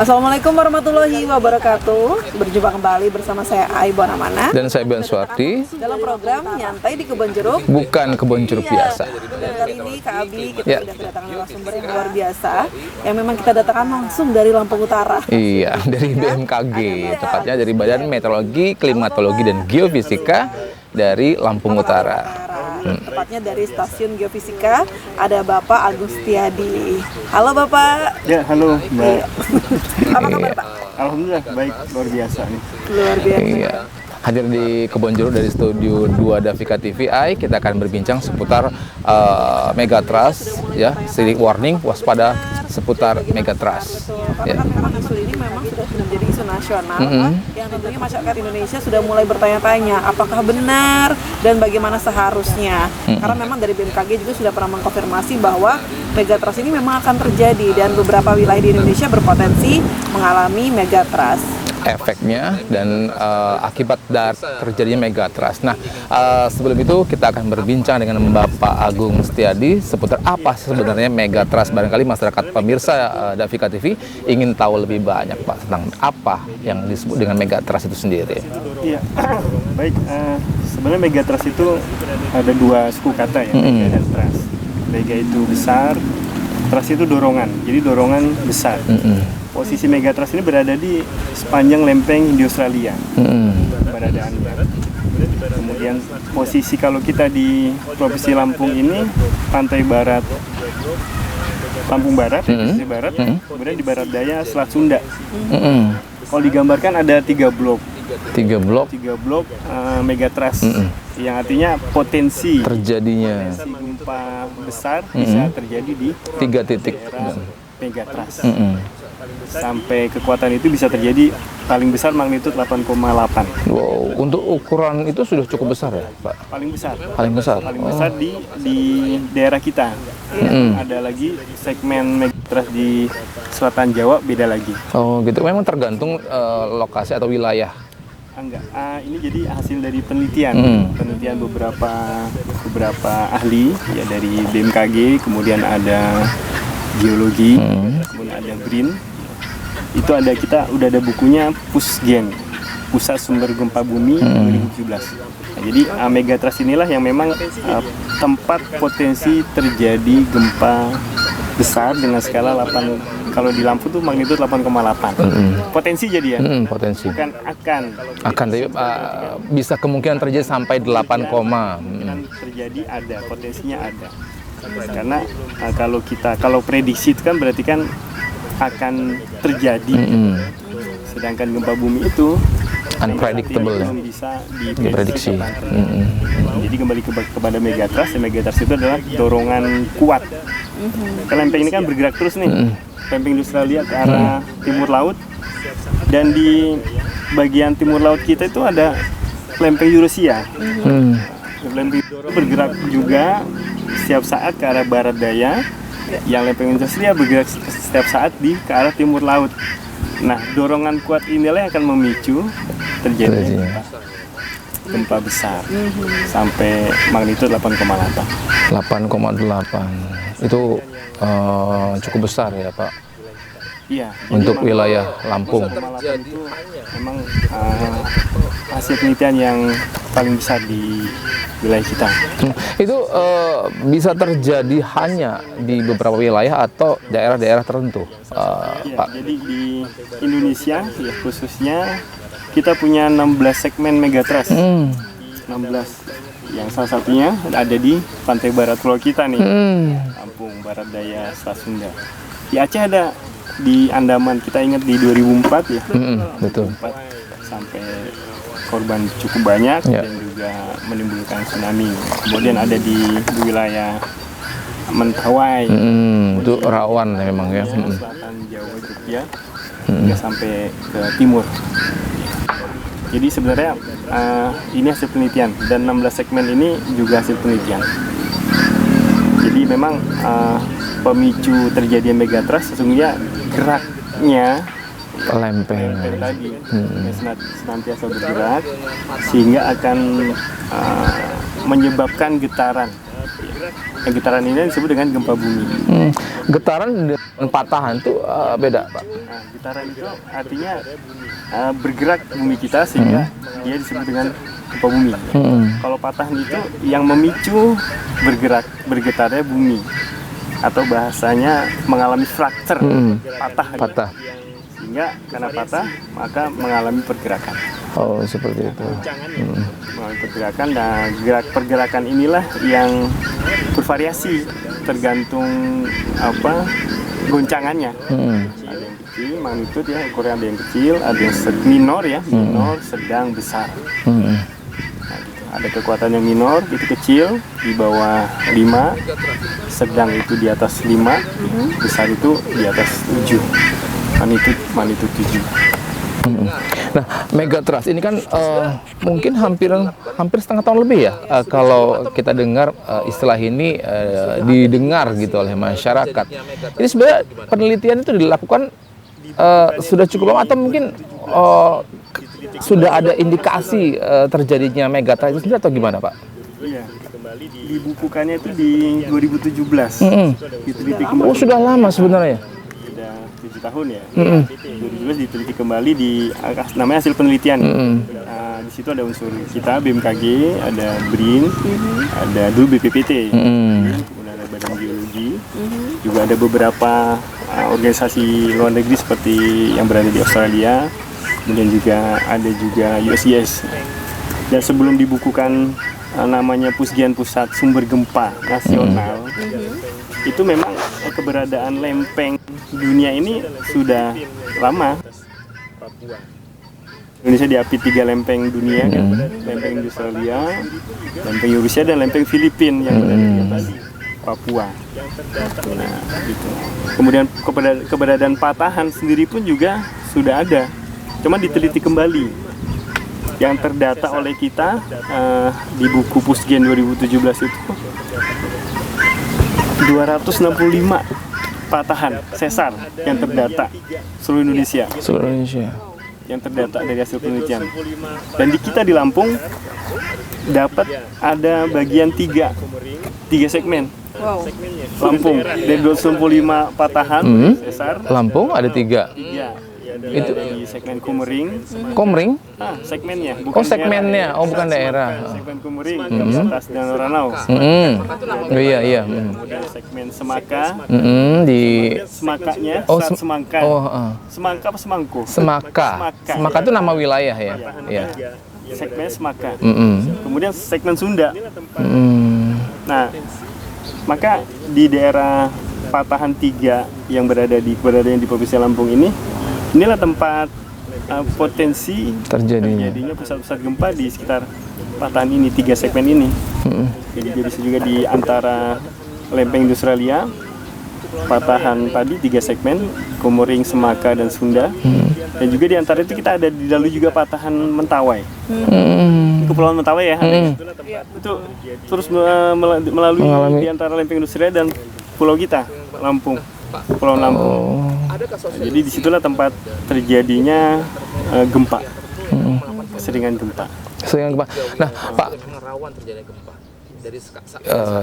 Assalamualaikum warahmatullahi wabarakatuh. Berjumpa kembali bersama saya Ai Bonamana dan saya Ben Suwarti dalam program Nyantai di Kebon Jeruk. Bukan Kebon Jeruk biasa. Dan kali ini Kak Abi kita sudah kedatangan narasumber yang luar biasa, yang memang kita datangkan langsung dari Lampung Utara. Iya, dari BMKG, tepatnya dari Badan Meteorologi, Klimatologi dan Geofisika dari Lampung Utara. Tepatnya dari Stasiun Geofisika ada Bapak Agus Setiadi. Halo Bapak. Ya, halo Mbak. Apa kabar Pak? Alhamdulillah baik, luar biasa nih. Luar biasa. Iya. Hadir di Kebon Jeruk dari Studio 2 Davika TVI, kita akan berbincang seputar Megatrust, ya, stick warning, waspada seputar Megatrust. Karena kan memang isu ini memang sudah menjadi isu nasional, yang tentunya masyarakat Indonesia sudah mulai bertanya-tanya apakah benar dan bagaimana seharusnya. Karena memang dari BMKG juga sudah pernah mengkonfirmasi bahwa Megatrust ini memang akan terjadi dan beberapa wilayah di Indonesia berpotensi mengalami Megatrust. Efeknya dan akibat dari terjadinya Megatrust. Nah, sebelum itu kita akan berbincang dengan Bapak Agung Setiadi seputar apa sebenarnya Megatrust. Barangkali masyarakat pemirsa Davika TV ingin tahu lebih banyak Pak tentang apa yang disebut dengan Megatrust itu sendiri. Iya, baik. Sebenarnya Megatrust itu ada dua suku kata ya, mega dan trust. Mega itu besar, trust itu dorongan. Jadi dorongan besar. Posisi Megatrust ini berada di sepanjang lempeng Hindia Australia, keberadaannya. Kemudian posisi kalau kita di Provinsi Lampung ini, pantai barat, Lampung Barat, posisi barat, kemudian di barat daya Selat Sunda. Kalau digambarkan ada 3 blok. 3 blok Megatrust, yang artinya potensi terjadinya gempa besar bisa terjadi di 3 titik Megatrust. Sampai kekuatan itu bisa terjadi paling besar magnitud 8,8. Wow, untuk ukuran itu sudah cukup besar ya, Pak? Paling besar. Paling besar. Paling besar di daerah kita. Ada lagi segmen Megatrust di selatan Jawa beda lagi. Oh, gitu. Memang tergantung lokasi atau wilayah. Enggak. Ini jadi hasil dari penelitian. Penelitian beberapa ahli ya dari BMKG, kemudian ada geologi, kemudian ada BRIN. Itu kita udah ada bukunya PUSGEN, Pusat Sumber Gempa Bumi 2017. Nah, jadi Megatrust inilah yang memang tempat potensi terjadi gempa besar dengan skala 8, kalau di Lampung tuh magnitud 8,8. Potensi jadi ya? Potensi. Bukan akan. Tapi bisa kemungkinan terjadi sampai 8, kemungkinan terjadi ada, potensinya ada. Karena kalau prediksi itu kan berarti kan akan terjadi. Sedangkan gempa bumi itu unpredictable ya, belum bisa diprediksi. Jadi kembali kepada Megatrust. Megatrust itu adalah dorongan kuat. Lempeng ini kan bergerak terus nih, lempeng Australia ke arah timur laut, dan di bagian timur laut kita itu ada lempeng Eurasia. Lempeng itu bergerak juga setiap saat ke arah barat daya, yang lempeng Australia bergerak setiap saat ke arah timur laut. Nah, dorongan kuat inilah yang akan memicu terjadinya gempa besar sampai magnitud 8,8. 8,8 itu cukup besar ya Pak. Iya. Untuk wilayah Lampung. 8,8 itu memang hasil penelitian yang paling besar di wilayah kita. Itu bisa terjadi hanya di beberapa wilayah atau daerah-daerah tertentu, Ya, Pak? jadi di Indonesia ya khususnya kita punya 16 segmen Megatrust. 16. Yang salah satunya ada di pantai barat pulau kita nih, Lampung, barat daya, Selat Sunda. Di Aceh ada, di Andaman kita ingat di 2004 ya, Betul. 2004 sampai korban cukup banyak dan juga menimbulkan tsunami. Kemudian ada di wilayah Mentawai, Itu rawan memang ya. selatan Jawa, Jogja, hingga sampai ke timur. Jadi sebenarnya ini hasil penelitian, dan 16 segmen ini juga hasil penelitian. Jadi memang pemicu terjadinya Megatrust sesungguhnya geraknya Lempeng tadi senantiasa bergerak sehingga akan menyebabkan getaran Yang getaran ini disebut dengan gempa bumi. Getaran dan patahan itu beda, Pak. Nah, getaran itu artinya bergerak bumi kita sehingga dia disebut dengan gempa bumi. Kalau patahan itu yang memicu bergetarnya bumi, atau bahasanya mengalami fracture, patah. Sehingga karena patah maka mengalami pergerakan. Oh, seperti itu. Mengalami pergerakan, dan pergerakan inilah yang bervariasi tergantung goncangannya. Ada yang kecil, magnitude ya, ukuran ada yang kecil, ada yang minor ya, minor, sedang, besar. Nah, gitu. Ada kekuatan yang minor, itu kecil, di bawah 5, sedang itu di atas 5, besar itu di atas 7. Magnitude 7. Nah, megatrust ini kan mungkin hampir setengah tahun lebih ya kalau kita dengar istilah ini didengar gitu oleh masyarakat. Ini sebenarnya penelitian itu dilakukan sudah cukup lama, atau mungkin sudah ada indikasi terjadinya megatrust itu sendiri, atau gimana, Pak? Iya. Dibukukannya itu di 2017. Diteliti kembali. Oh, sudah lama sebenarnya. 7 tahun ya. 2017 diteliti kembali di namanya hasil penelitian. Di situ ada unsur kita BMKG, ada BRIN, ada dulu BPPT, kemudian ada Badan Geologi, juga ada beberapa organisasi luar negeri seperti yang berada di Australia, kemudian juga ada USGS. Dan sebelum dibukukan namanya Pusgian Pusat Sumber Gempa Nasional, itu memang keberadaan lempeng dunia ini sudah lama. Indonesia diapit 3 lempeng dunia kan, lempeng Australia, lempeng Eurasia, dan lempeng Filipina yang berada di atas Papua. Nah, gitu. Kemudian keberadaan patahan sendiri pun juga sudah ada, cuma diteliti kembali. Yang terdata oleh kita di buku Pusgen 2017 itu 265 patahan sesar yang terdata seluruh Indonesia. Yang terdata dari hasil penelitian. Dan di kita di Lampung dapat ada bagian 3 segmen. Wow. Lampung dari 265 patahan sesar. Lampung ada 3. Itu di segmen Kumering. Komering? Segmennya. Oh, segmennya. Oh, bukan daerah. Segmen Kumering, atas Danau Ranau. Iya. Kemudian segmen Semaka. Di Semakanya, Selat Semangka. Semangka apa Semangko? Semaka. Semaka itu nama wilayah ya. Iya. Segmen Semaka. Kemudian segmen Sunda. Nah, maka di daerah patahan 3 yang berada di Provinsi Lampung inilah tempat potensi terjadinya pusat-pusat gempa di sekitar patahan ini, 3 segmen ini. Jadi bisa juga di antara lempeng di Australia, patahan tadi 3 segmen, Kumering, Semaka, dan Sunda. Dan juga di antara itu kita ada di lalu juga patahan Mentawai. Kepulauan Mentawai ya. Itu terus melalui di antara lempeng Australia dan pulau kita, Lampung. Pulau Lampung. Jadi disitulah tempat terjadinya gempa, keseringan gempa. Nah, Pak,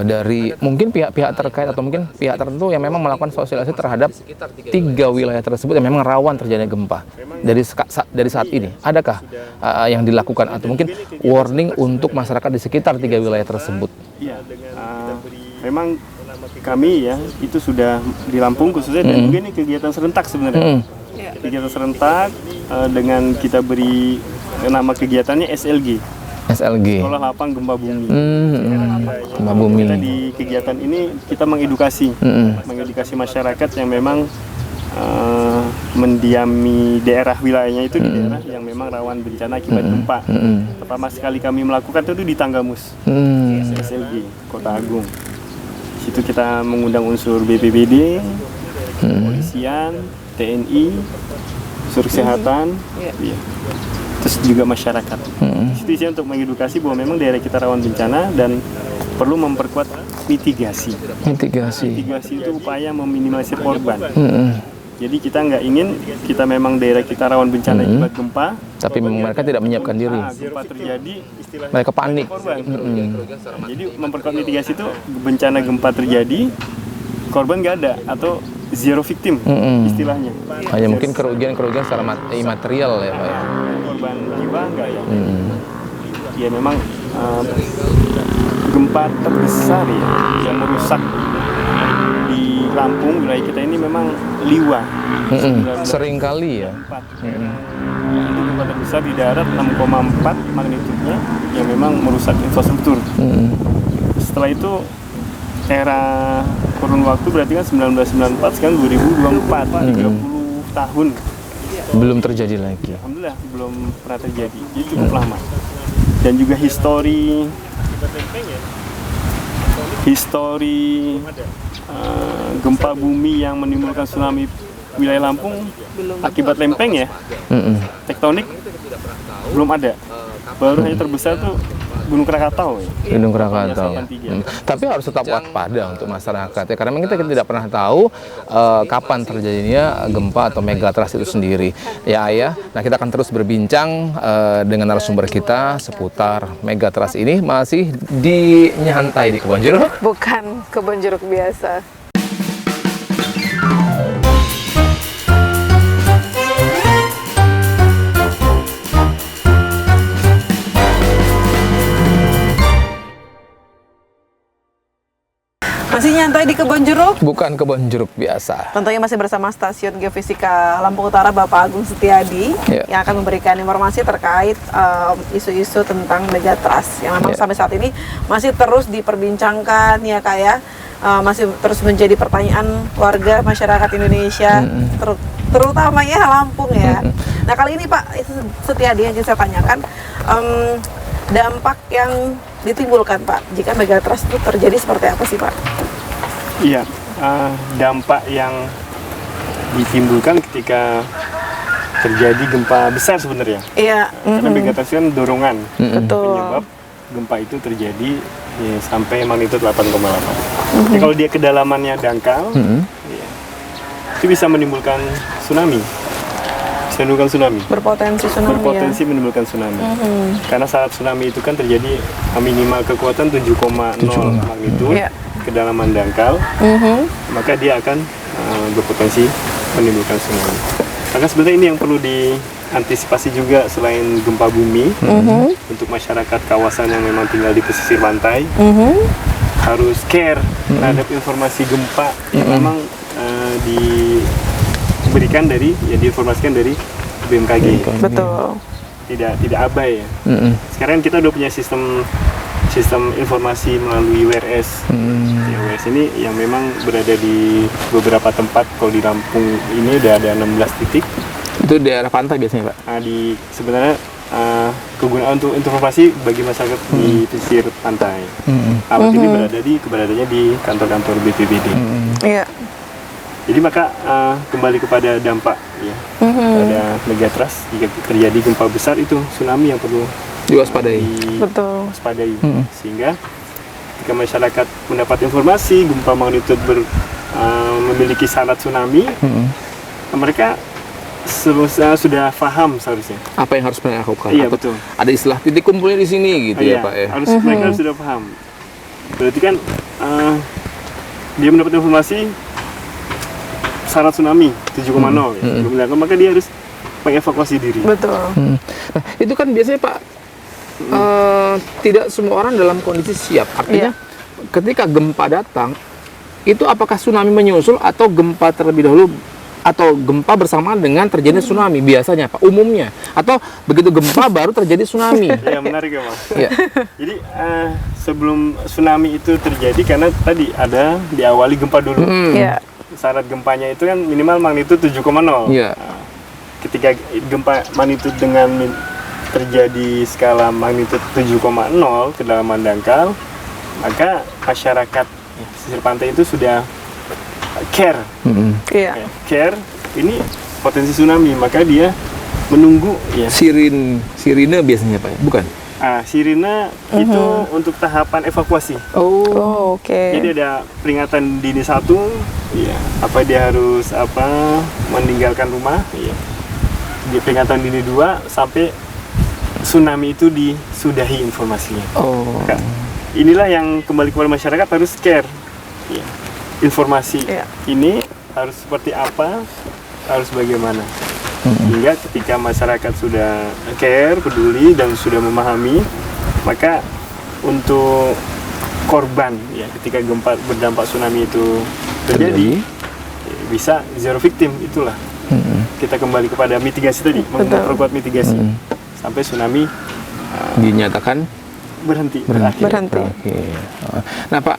dari mungkin pihak-pihak terkait atau mungkin pihak tertentu yang memang melakukan sosialisasi terhadap 3 wilayah tersebut yang memang rawan terjadinya gempa dari saat ini, adakah yang dilakukan atau mungkin warning untuk masyarakat di sekitar 3 wilayah tersebut? Iya, memang kami ya itu sudah di Lampung khususnya, dan juga ini kegiatan serentak sebenarnya. Kegiatan serentak dengan kita beri nama kegiatannya SLG. Sekolah Lapang Gempa Bumi. Gempa Bumi. Kita di kegiatan ini kita mengedukasi masyarakat yang memang mendiami daerah wilayahnya itu di daerah yang memang rawan bencana akibat gempa. Pertama sekali kami melakukan itu di Tanggamus, SLG Kota Agung. Situ kita mengundang unsur BPBD, kepolisian, TNI, unsur kesehatan, terus juga masyarakat. Situ isinya untuk mengedukasi bahwa memang daerah kita rawan bencana dan perlu memperkuat mitigasi. Mitigasi itu upaya meminimalisir korban. Jadi kita nggak ingin kita memang daerah kita rawan bencana akibat gempa, Tapi mereka tidak menyiapkan diri. Gempa terjadi, istilahnya Mereka panik. korban. Jadi memperkuat mitigasi itu bencana gempa terjadi, korban nggak ada atau zero victim istilahnya. Hanya mungkin kerugian secara imaterial ya Pak ya. Korban jiwa nggak ya. Ya memang gempa terbesar ya yang merusak di Lampung wilayah kita ini memang Liwa. Sering kali ya. Itu gempa terbesar di darat 6,4 magnitudenya yang memang merusak infrastruktur. Setelah itu era kurun waktu berarti kan 1994 sekarang 2024 30 tahun Belum terjadi lagi. alhamdulillah belum pernah terjadi, jadi cukup lama. Dan juga histori gempa bumi yang menimbulkan tsunami wilayah Lampung akibat lempeng ya, tektonik belum ada. Baru hanya terbesar tuh Gunung Krakatau ya. Gunung Krakatau. 83. Tapi harus tetap waspada untuk masyarakat ya, karena memang kita tidak pernah tahu kapan terjadinya gempa atau megatrust itu sendiri. Ya Ayah, nah kita akan terus berbincang dengan narasumber kita seputar megatrust ini, masih di Nyantai di Kebon Jeruk. Bukan Kebon Jeruk biasa. Masih nyantai di Kebon Jeruk. Bukan Kebon Jeruk biasa. Tentunya masih bersama Stasiun Geofisika Lampung Utara Bapak Agung Setiadi yang akan memberikan informasi terkait isu-isu tentang megatrust yang memang sampai saat ini masih terus diperbincangkan ya Kak ya. Masih terus menjadi pertanyaan warga masyarakat Indonesia, terutamanya Lampung ya. Nah kali ini Pak Setiadi yang saya tanyakan, dampak yang ditimbulkan Pak jika megatrust itu terjadi seperti apa sih Pak? Iya, dampak yang ditimbulkan ketika terjadi gempa besar sebenarnya. Iya. Karena megatrust kan dorongan Betul. penyebab gempa itu terjadi ya, sampai magnitudo 8,8. Jadi kalau dia kedalamannya dangkal, ya, itu bisa menimbulkan tsunami. Bisa menimbulkan tsunami. Berpotensi tsunami Berpotensi menimbulkan tsunami. Karena saat tsunami itu kan terjadi minimal kekuatan 7,0 magnitudo, kedalaman dangkal, maka dia akan berpotensi menimbulkan tsunami. Maka sebenarnya ini yang perlu diantisipasi juga selain gempa bumi, untuk masyarakat kawasan yang memang tinggal di pesisir pantai, harus care terhadap informasi gempa yang memang diinformasikan dari BMKG. Betul. Tidak abai ya. Sekarang kita udah punya sistem informasi melalui WRS. Ya, WRS ini yang memang berada di beberapa tempat. Kalau di Lampung ini udah ada 16 titik. Itu daerah pantai biasanya Pak? Sebenarnya kegunaan untuk informasi bagi masyarakat di pesisir pantai. Alat ini keberadaannya di kantor-kantor BPBD. Iya. Jadi maka kembali kepada dampak ya, pada megatrust, jika terjadi gempa besar itu tsunami yang perlu Diwaspadai. Betul. diwaspadai. Sehingga ketika masyarakat mendapat informasi gempa magnitudo memiliki syarat tsunami, mereka sudah paham seharusnya Apa yang harus mereka lakukan? Iya, Atau betul. ada istilah titik kumpulnya di sini gitu ya Pak ya? Harus mereka sudah paham. Berarti kan dia mendapat informasi syarat tsunami 7,0 ya. Maka dia harus mengevakuasi diri. Betul. Nah, itu kan biasanya Pak, tidak semua orang dalam kondisi siap. Artinya ketika gempa datang, itu apakah tsunami menyusul atau gempa terlebih dahulu, atau gempa bersamaan dengan terjadi tsunami biasanya Pak, umumnya, atau begitu gempa baru terjadi tsunami? Ya menarik ya Mas. Iya. Jadi sebelum tsunami itu terjadi, karena tadi ada diawali gempa dulu. Iya. Syarat gempanya itu kan minimal magnitudo 7,0. Iya. Ketika gempa magnitudo dengan terjadi skala magnitudo 7,0 kedalaman dangkal, maka masyarakat pesisir pantai itu sudah care. Iya. Care ini potensi tsunami, maka dia menunggu ya. Sirine biasanya Pak ya? Bukan? Sirine itu untuk tahapan evakuasi. Oh, oke. Jadi ada peringatan dini 1, ya, apa dia harus meninggalkan rumah, ya. Di peringatan dini 2 sampai tsunami itu disudahi informasinya. Nah, inilah yang kembali kepada masyarakat harus care. Ya. Informasi ini harus seperti apa, harus bagaimana. Hingga ketika masyarakat sudah care, peduli, dan sudah memahami, maka untuk korban ya ketika gempa berdampak tsunami itu terjadi bisa zero victim. Itulah kita kembali kepada mitigasi tadi, memperkuat mitigasi sampai tsunami dinyatakan berhenti. Oke. Nah Pak,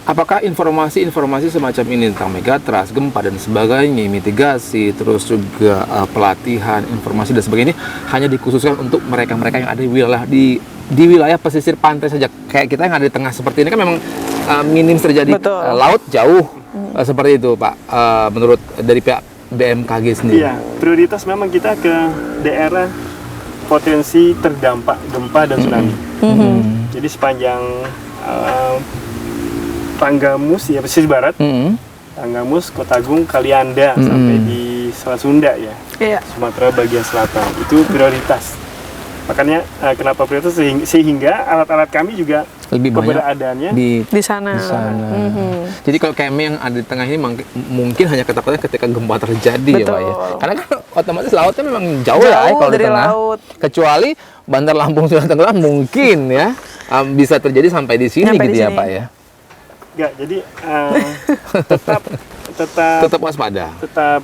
apakah informasi-informasi semacam ini tentang megatrust, gempa dan sebagainya, mitigasi, terus juga pelatihan, informasi dan sebagainya hanya dikhususkan untuk mereka-mereka yang ada di wilayah pesisir pantai saja? Kayak kita yang ada di tengah seperti ini kan memang minim terjadi laut jauh seperti itu Pak. Menurut dari pihak BMKG sendiri. Iya, prioritas memang kita ke daerah potensi terdampak gempa dan tsunami. Jadi sepanjang Tanggamus ya, pesisir barat, Tanggamus, Kotagung, Kalianda sampai di Selat Sunda ya, Sumatera bagian selatan itu prioritas. Makanya kenapa prioritas sehingga alat-alat kami juga lebih banyak keberadaannya di sana. Jadi kalau kami yang ada di tengah ini mungkin hanya ketakutnya ketika gempa terjadi ya Pak ya. Karena kan otomatis lautnya memang jauh ya kalau di tengah. Kecuali Bandar Lampung sudah tenggelam mungkin ya bisa terjadi sampai di sini gitu ya Pak ya. Enggak, jadi tetap waspada. Tetap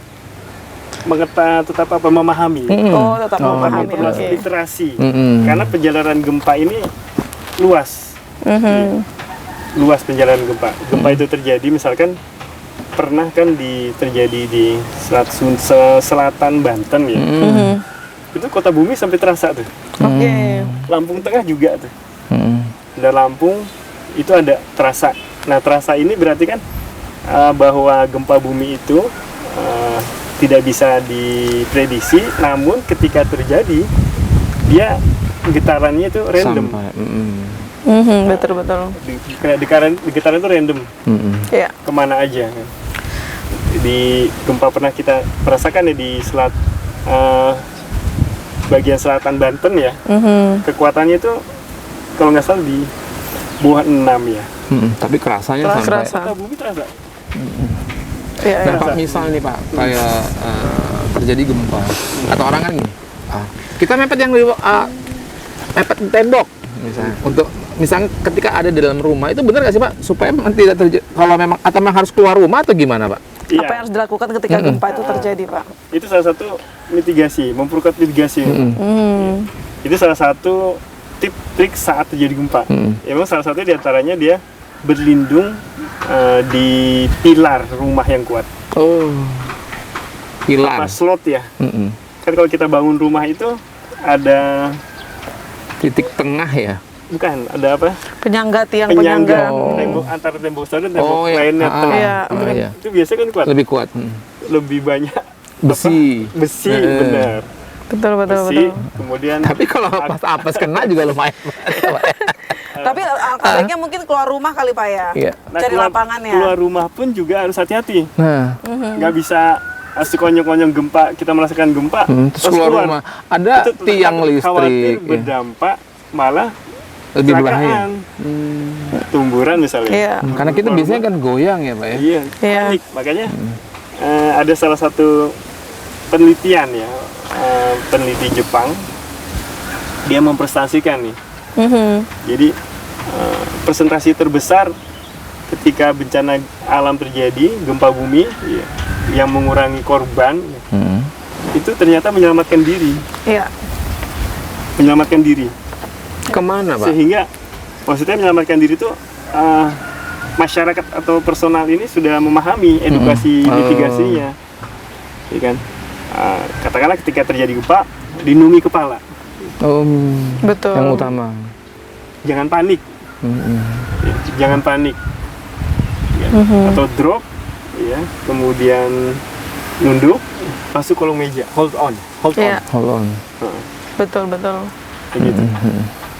memahami. Tetap memahami. Perlu literasi. Karena penjalanan gempa ini luas. Luas penjalanan gempa. Gempa itu terjadi misalkan pernah kan terjadi di selatan Banten ya. Itu kota bumi sampai terasa tuh. Lampung Tengah juga tuh. Dan Lampung itu ada terasa. Nah, terasa ini berarti kan bahwa gempa bumi itu tidak bisa diprediksi, namun ketika terjadi dia getarannya itu random. Betul. Getaran itu random. Kemana aja kan. Di gempa pernah kita merasakan ya di bagian selatan Banten ya. Kekuatannya itu kalau nggak salah di bawah 6 ya. Tapi kerasanya sampai kota bumi terasa. Nah Pak, misal nih Pak, kayak terjadi gempa atau orang kan gini, kita mepet yang mepet tembok misalnya, untuk misalnya ketika ada di dalam rumah itu benar nggak sih Pak supaya memang tidak terjadi, kalau memang atau memang harus keluar rumah atau gimana Pak? Apa yang harus dilakukan ketika gempa itu terjadi Pak? Itu salah satu mitigasi, memperkuat mitigasi. Itu salah satu trik saat terjadi gempa. Emang salah satu diantaranya dia berlindung di pilar rumah yang kuat. Pilar. Slot ya. Kan kalau kita bangun rumah itu ada titik tengah ya. Bukan, ada apa? Penyangga. Tembok antara tembok satu dan tembok lainnya. Itu biasanya kan kuat. Lebih kuat. Lebih banyak besi. Benar. Betul. Kemudian tapi kalau pas apes kena juga lumayan. Tapi alangkah mungkin keluar rumah kali Pak ya. Nah, cari lapangannya. Keluar rumah pun juga harus hati-hati. Nggak bisa sekonyong-konyong gempa, kita merasakan gempa terus keluar rumah. Ada tiang listrik. Khawatir berdampak malah lebih berbahaya. Tumburan misalnya. Karena kita biasanya kan goyang ya Pak ya. Iya. Panik. Makanya ada salah satu penelitian ya, peneliti Jepang, dia mempresentasikan nih. Jadi presentasi terbesar ketika bencana alam terjadi, gempa bumi yang mengurangi korban, itu ternyata menyelamatkan diri. Menyelamatkan diri. Kemana Pak? Sehingga maksudnya menyelamatkan diri itu masyarakat atau personal ini sudah memahami edukasi mitigasinya, ya kan? Katakanlah ketika terjadi gempa, lindungi kepala. Betul. Yang utama. Jangan panik. Jangan panik. Ya. Atau drop, ya. Kemudian nunduk, masuk kolong meja. Hold on. Betul. Kayak gitu.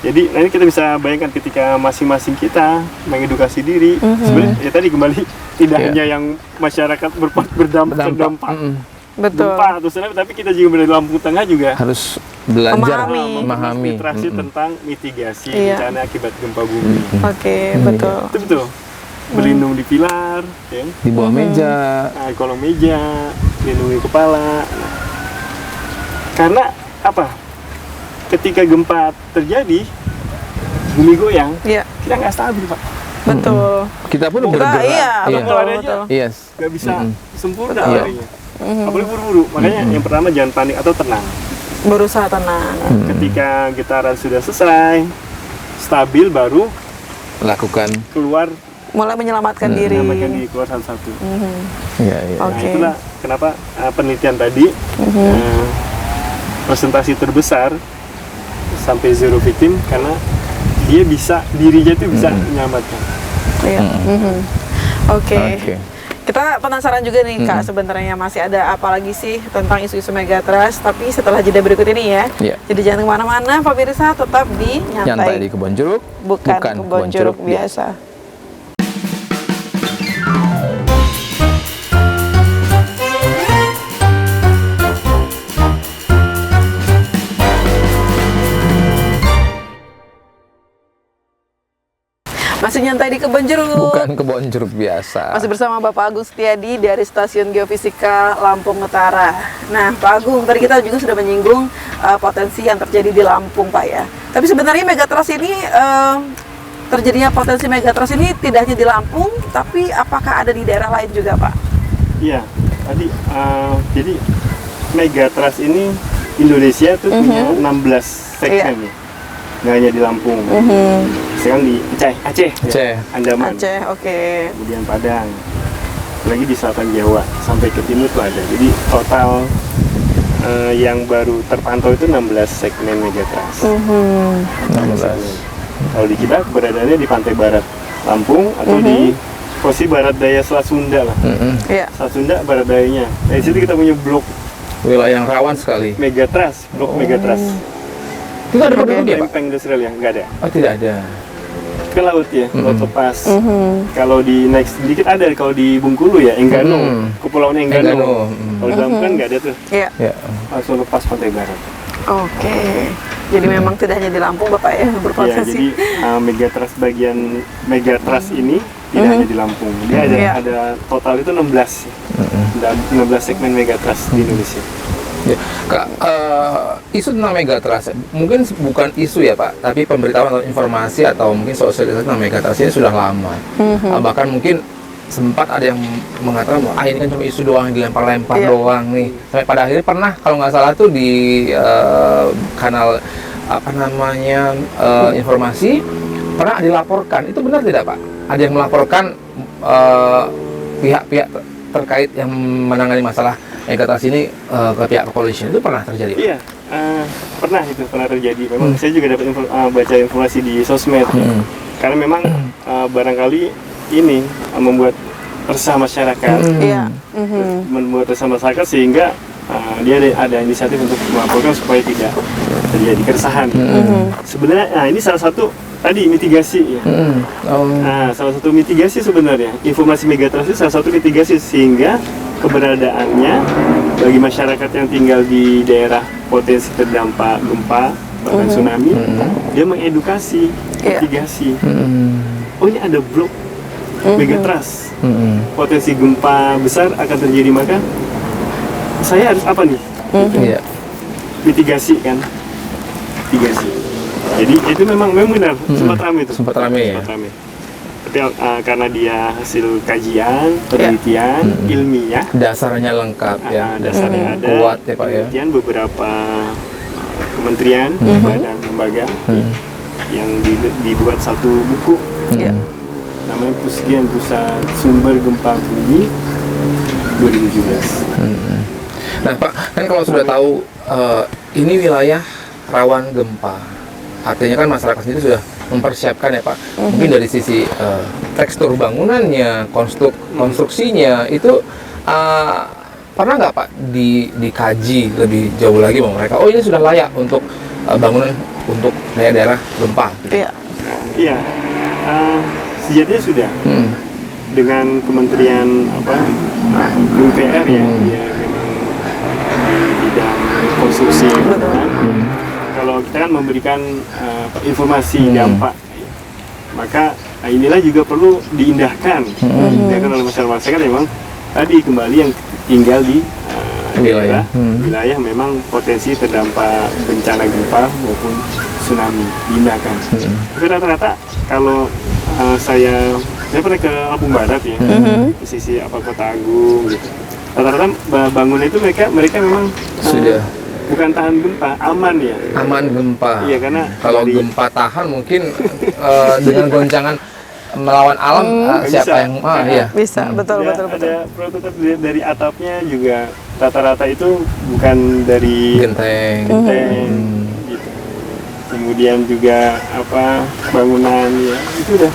Jadi nanti kita bisa bayangkan ketika masing-masing kita mengedukasi diri. Sebenarnya ya tadi kembali tidak hanya yang masyarakat berdampak Betul. gempa atau tsunami, tapi kita juga berada di Lampung Tengah juga Harus belajar memahami. literasi tentang mitigasi Iya. bencana akibat gempa bumi. Oke, betul. Itu betul. Berlindung di pilar, ya. Di bawah meja. Nah, di kolong meja, lindungi kepala. Nah, karena apa? Ketika gempa terjadi, bumi goyang, Iya, kita nggak stabil, Pak. betul. Kita pun Kita bergerak. iya, Iya. betul, Olahraga. betul. Yes. Nggak bisa sempurna Betul. larinya. Apalagi buru-buru. Makanya yang pertama jangan panik atau tenang. Berusaha tenang. Ketika getaran sudah selesai, stabil, baru Lakukan. keluar, Mulai menyelamatkan diri. menyelamatkan diri, keluar satu-satu. Iya, iya. Oke. Nah, itulah kenapa penelitian tadi presentasi terbesar sampai zero victim, karena dia bisa, dirinya itu bisa menyelamatkan. Iya. Oke. Oke. Kita penasaran juga nih Kak, sebenarnya masih ada apa lagi sih tentang isu-isu megatrust, tapi setelah jeda berikut ini ya. Iya. Jadi jangan kemana-mana, pemirsa, tetap di Nyantai di Kebon Jeruk, bukan kebon jeruk biasa. Masih nyantai di Kebon Jeruk. Bukan Kebon Jeruk biasa. Masih bersama Bapak Agung Setiadi dari Stasiun Geofisika Lampung Utara. Nah, Pak Agung, tadi kita juga sudah menyinggung potensi yang terjadi di Lampung, Pak ya. Tapi sebenarnya megatrust ini terjadinya potensi megatrust ini tidak hanya di Lampung, tapi apakah ada di daerah lain juga, Pak? Iya, tadi jadi megatrust ini Indonesia tuh punya 16 segmen nih. Nggak hanya di Lampung. Sekarang di Aceh, Aceh. ya, Andaman, Aceh, oke. kemudian Padang, lagi di selatan Jawa sampai ke timur tuh ada. Jadi total yang baru terpantau itu 16 segmen megatrust. 16. Kalau di kita keberadaannya di pantai barat Lampung atau di posisi barat daya Selat Sunda lah. Iya. Selat Sunda barat dayanya. Dari situ kita punya blok Wilayah yang rawan sekali. megatrust, blok megatrust. Itu ada penduduk ya, Pak? Lempeng industrial ya, nggak ada. Oh, tidak ada. Ke laut ya, laut lepas. Kalau di naik sedikit ada, kalau di Bengkulu ya, Enggano, Kepulauan Enggano. Enggano. Kalau di Lampung kan nggak ada tuh, Iya. Ya. langsung lepas pantai barat. Oke. Jadi memang tidak hanya di Lampung, Bapak ya, Ya, berpotensi. jadi megatrust bagian megatrust ini tidak hanya di Lampung. Dia Iya. ada total itu 16. Dan 16 segmen megatrust di Indonesia. Ya. Kak, isu tentang megatrust mungkin bukan isu ya Pak, tapi pemberitahuan atau informasi atau mungkin sosialisasi tentang megatrust ini sudah lama. Bahkan mungkin sempat ada yang mengatakan, ini kan cuma isu doang, dilempar-lempar doang nih. Sampai pada akhirnya pernah kalau nggak salah tuh di kanal apa namanya informasi pernah dilaporkan. Itu benar tidak Pak? Ada yang melaporkan pihak-pihak terkait yang menangani masalah megatrust ini ke pihak kepolisian, itu pernah terjadi? Iya, pernah terjadi. Memang saya juga dapat baca informasi di sosmed. Karena memang barangkali ini membuat resah masyarakat, Iya. membuat resah masyarakat sehingga dia ada inisiatif untuk melaporkan supaya tidak terjadi keresahan. Sebenarnya, ini salah satu tadi mitigasi ya. Nah, salah satu mitigasi sebenarnya informasi megatrust itu salah satu mitigasi sehingga keberadaannya bagi masyarakat yang tinggal di daerah potensi terdampak gempa bahkan tsunami, dia mengedukasi mitigasi. Oh, ini ada blok megatrust, potensi gempa besar akan terjadi, maka saya harus apa nih? Iya. Mitigasi kan, mitigasi. Jadi itu memang benar, sempat ramai itu. Sempat ramai ya. Tapi karena dia hasil kajian, penelitian, ilmiah, Dasarnya lengkap ya. dasarnya ada, Kuat ya Pak ya. penelitian beberapa kementerian, badan, lembaga yang dibuat satu buku, namanya Pustian Pusat Sumber Gempa Bumi 2017. Nah Pak, kan kalau sudah tahu ini wilayah rawan gempa, artinya kan masyarakat sendiri sudah mempersiapkan ya Pak. Mungkin dari sisi tekstur bangunannya, konstruksinya itu pernah nggak Pak dikaji lebih jauh lagi bahwa mereka, oh ini sudah layak untuk bangunan untuk daerah-daerah gempa. Iya. Iya, sejatinya sudah dengan Kementerian PUPR ya, dia memang bidang konstruksi. Kalau kita kan memberikan informasi dampak, maka inilah juga perlu diindahkan, diindahkan oleh masyarakat memang tadi kembali yang tinggal di wilayah memang potensi terdampak bencana gempa maupun tsunami diindahkan. Tapi rata-rata kalau saya pernah ke Lampung Barat ya, di sisi Kota Agung gitu. Rata-rata bangunan itu mereka memang Sudah bukan tahan gempa, aman ya. aman gempa. Iya, karena kalau gempa tahan mungkin dengan goncangan melawan alam siapa bisa. yang iya. Bisa, betul. Ada prototipe dari atapnya juga rata-rata itu bukan dari Genteng. gitu. Kemudian juga bangunan ya itu udah.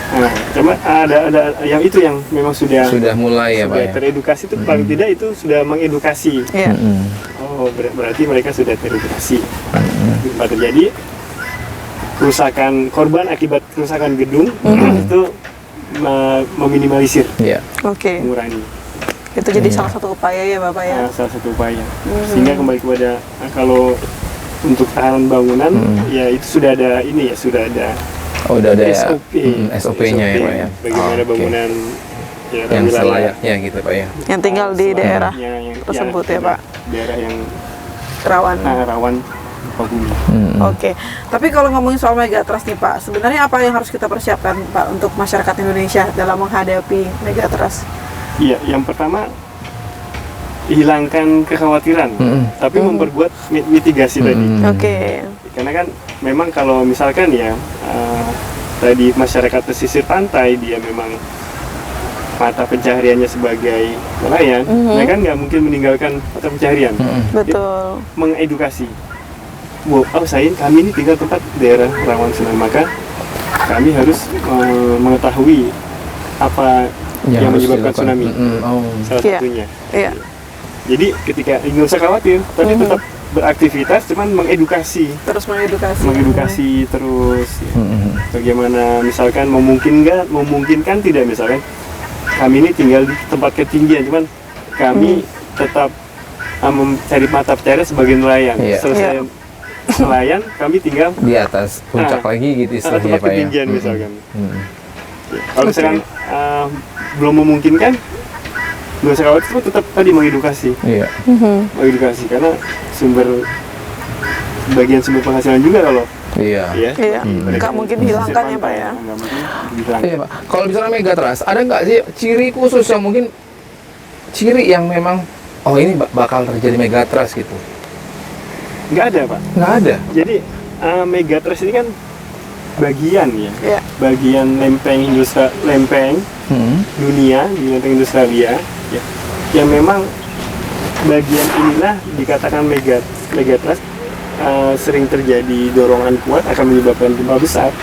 Nah, cuma ada yang itu yang memang sudah mulai ya Pak ya. teredukasi itu paling tidak itu sudah mengedukasi. Iya. Oh, berarti mereka sudah teredukasi. Gempa terjadi, kerusakan korban akibat kerusakan gedung itu meminimalisir, Iya. Oke. mengurangi. Itu jadi salah satu upaya ya Bapak ya. Salah satu upaya. Sehingga kembali kepada kalau untuk tahanan bangunan ya itu sudah ada Udah ada SOP-nya ya Pak ya. Bagaimana bangunan ya, Yang wilayah selayaknya gitu Pak ya. Yang tinggal di daerah yang tersebut ya, Pak. Daerah yang rawan. rawan gempa bumi. Oke. Tapi kalau ngomongin soal megatrust nih Pak, sebenarnya apa yang harus kita persiapkan Pak untuk masyarakat Indonesia dalam menghadapi megatrust? Iya, yang pertama hilangkan kekhawatiran, tapi memperbuat mitigasi tadi. Oke. Karena kan memang kalau misalkan ya tadi masyarakat pesisir pantai dia memang mata pencahariannya sebagai nelayan, mereka nggak mungkin meninggalkan mata pencaharian. Betul. Mengedukasi. Kami ini tinggal tempat daerah rawan tsunami, maka kami harus mengetahui apa yang menyebabkan tsunami. Salah satunya. Iya. Jadi ketika nggak usah khawatir, tapi tetap beraktivitas, cuman mengedukasi. Terus mengedukasi. Mengedukasi terus. Ya. Bagaimana misalkan memungkinkan tidak misalkan kami ini tinggal di tempat ketinggian, cuman kami tetap mencari mata pencaharian sebagai nelayan. Selesai nelayan, kami tinggal di atas puncak lagi gitu istilahnya tempat Pak ya. ketinggian misalkan. Ya, kalau misalkan belum memungkinkan, nggak usah khawatir, cuma tetap tadi mengedukasi. Iya. Mengedukasi karena bagian sumber penghasilan juga kalau Iya. Iya. Nggak mungkin hilangkan ya Pak ya. Nggak mungkin hilang. Iya Pak. Kalau misalnya megatrust, ada nggak sih ciri khusus yang mungkin yang memang ini bakal terjadi megatrust gitu? Nggak ada Pak. Nggak ada. Jadi megatrust ini kan bagian ya. Iya. Bagian lempeng dunia di lempeng Australia ya. Yang memang bagian inilah dikatakan megatrust sering terjadi dorongan kuat akan menyebabkan gempa besar.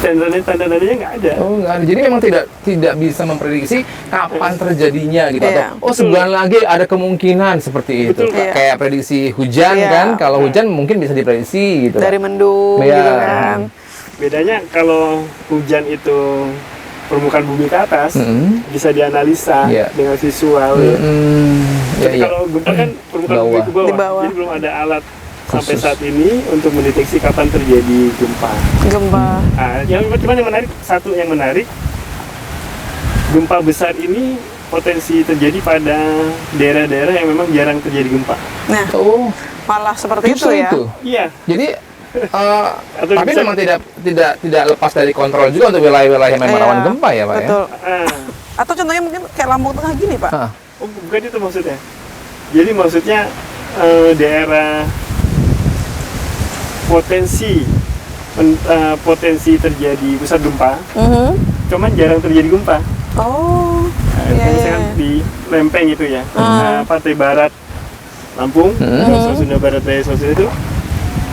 Tanda-tandanya nggak ada. Oh, nggak ada. Jadi memang tidak bisa memprediksi kapan terjadinya gitu. Iya. Atau sebulan lagi ada kemungkinan seperti itu. Betul, Pak. Kayak prediksi hujan kan. Kalau hujan mungkin bisa diprediksi gitu. Dari mendung Iya. gitu kan. Bedanya kalau hujan itu permukaan bumi ke atas bisa dianalisa dengan visual. Tapi kalau gempa kan permukaan bumi ke bawah. Di bawah. Jadi belum ada alat sampai saat ini untuk mendeteksi kapan terjadi gempa. Yang menarik, gempa besar ini potensi terjadi pada daerah-daerah yang memang jarang terjadi gempa. Nah, malah seperti itu ya. Iya. Jadi tapi memang tidak lepas dari kontrol juga untuk wilayah-wilayah yang memang rawan gempa ya Pak. Betul. Ya. Atau contohnya mungkin kayak Lampung Tengah gini Pak. Bukan itu maksudnya. Jadi maksudnya daerah potensi terjadi pusat gempa, cuman jarang terjadi gempa. Misalkan di lempeng itu ya, pantai barat Lampung, Sunda Barat Daya Sunda itu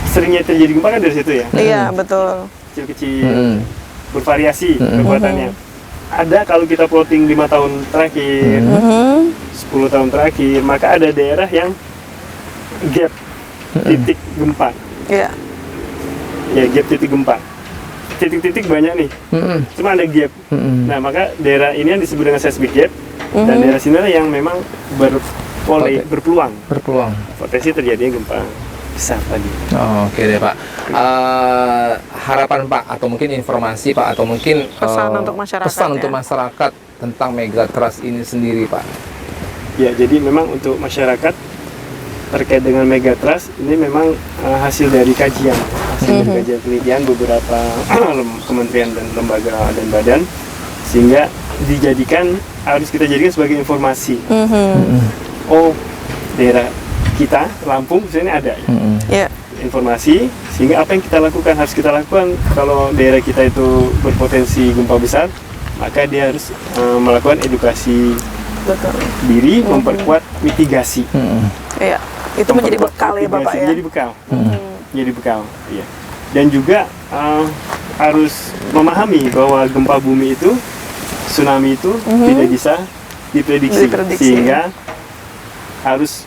seringnya terjadi gempa kan dari situ ya. Iya betul. Kecil-kecil, bervariasi kekuatannya. Ada kalau kita plotting 5 tahun terakhir, 10 tahun terakhir, maka ada daerah yang gap titik gempa. Iya. Ya, gap titik gempa. Titik-titik banyak nih, cuma ada gap. Nah, maka daerah ini yang disebut dengan seismic gap, dan daerah sini yang memang berpeluang potensi terjadinya gempa besar tadi. Oke deh Pak. Harapan Pak, atau mungkin informasi Pak, atau mungkin Pesan untuk masyarakat, pesan ya? untuk masyarakat tentang Megatrust ini sendiri Pak. Ya, jadi memang untuk masyarakat terkait dengan Megatrust ini memang hasil dari kajian penelitian beberapa kementerian dan lembaga dan badan, sehingga harus kita jadikan sebagai informasi. Oh, daerah kita Lampung misalnya ada informasi, sehingga apa yang kita lakukan harus kita lakukan. Kalau daerah kita itu berpotensi gempa besar, maka dia harus melakukan edukasi diri, memperkuat mitigasi. Iya. Itu menjadi bekal ya Bapak ya. Jadi bekal. Iya. Dan juga harus memahami bahwa gempa bumi itu, tsunami itu tidak bisa diprediksi, sehingga harus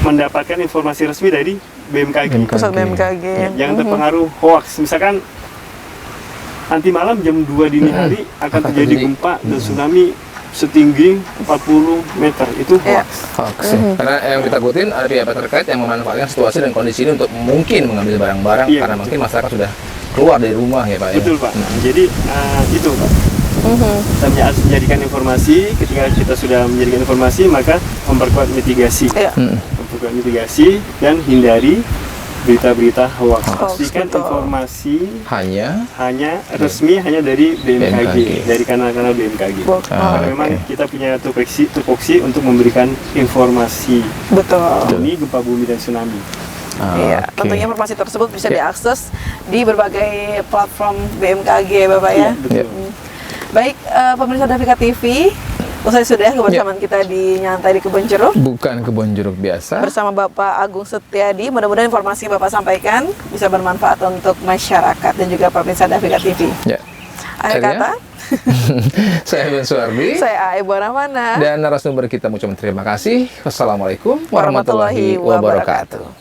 mendapatkan informasi resmi dari BMKG. Pusat BMKG. Jangan terpengaruh hoax. Misalkan nanti malam jam 2 dini hari akan terjadi gempa dan tsunami setinggi 40 meter, itu hoax. Karena yang ditakutin ada pihak terkait yang memanfaatkan situasi dan kondisi ini untuk mungkin mengambil barang-barang, karena mungkin masyarakat sudah keluar dari rumah ya Pak. Betul Pak. Jadi itu Pak. Kita harus menjadikan informasi. Ketika kita sudah menjadikan informasi, maka memperkuat mitigasi, memperkuat mitigasi dan hindari berita-berita hoax. Pastikan informasi hanya resmi, hanya dari BMKG, dari kanal-kanal BMKG. Karena memang kita punya tupoksi untuk memberikan informasi ini gempa bumi dan tsunami. Iya, tentunya informasi tersebut bisa diakses di berbagai platform BMKG Bapak ya. Baik, pemirsa Davika TV, usai sudah kebersamaan kita di Nyantai di Kebon Jeruk. Bukan Kebon Jeruk biasa. Bersama Bapak Agung Setiadi, mudah-mudahan informasi yang Bapak sampaikan bisa bermanfaat untuk masyarakat dan juga pemirsa Davika TV. Ya. Akhir kata, saya Ben Suardi. Saya Aibu Rahmana. Dan narasumber kita mengucapkan terima kasih. Wassalamualaikum warahmatullahi wabarakatuh.